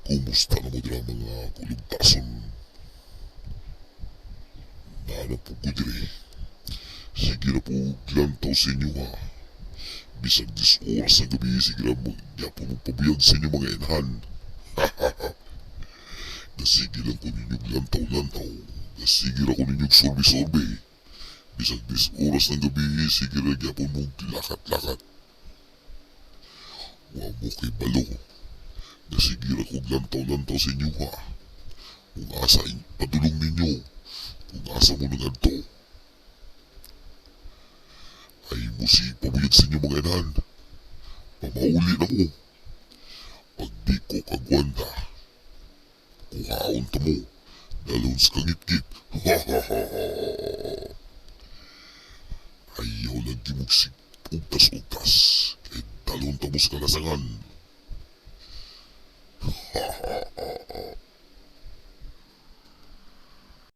Kumusta na mo dira mga kulubtason? Nahanap po ko dire. Sige na po lantaw sa inyo ha. Bisag 10 oras ng gabi sige na mo. Yapo mo pabuyag sa inyo mga inahan. Nasige lang ko ninyong lantaw-lantaw. Nasige lang ko ninyong sorbe-sorbe. Bisag 10 oras ng gabi sige na yapo mong lakat-lakat. Wa mo kay balo. Nasige lang kong lantaw-lantaw sa inyo ha. Kung asa padulong ninyo. Kung asa mo naganto. Ay mo si pabuyag sa inyo mga inahan. Pamauli na mo. Pag di ko kagwanta. Kuhaon ta mo. Dalon sa kangit-kit. Ayaw lagi mong ugtas-ugtas. Kaya dalon ta mo sa kalasangan.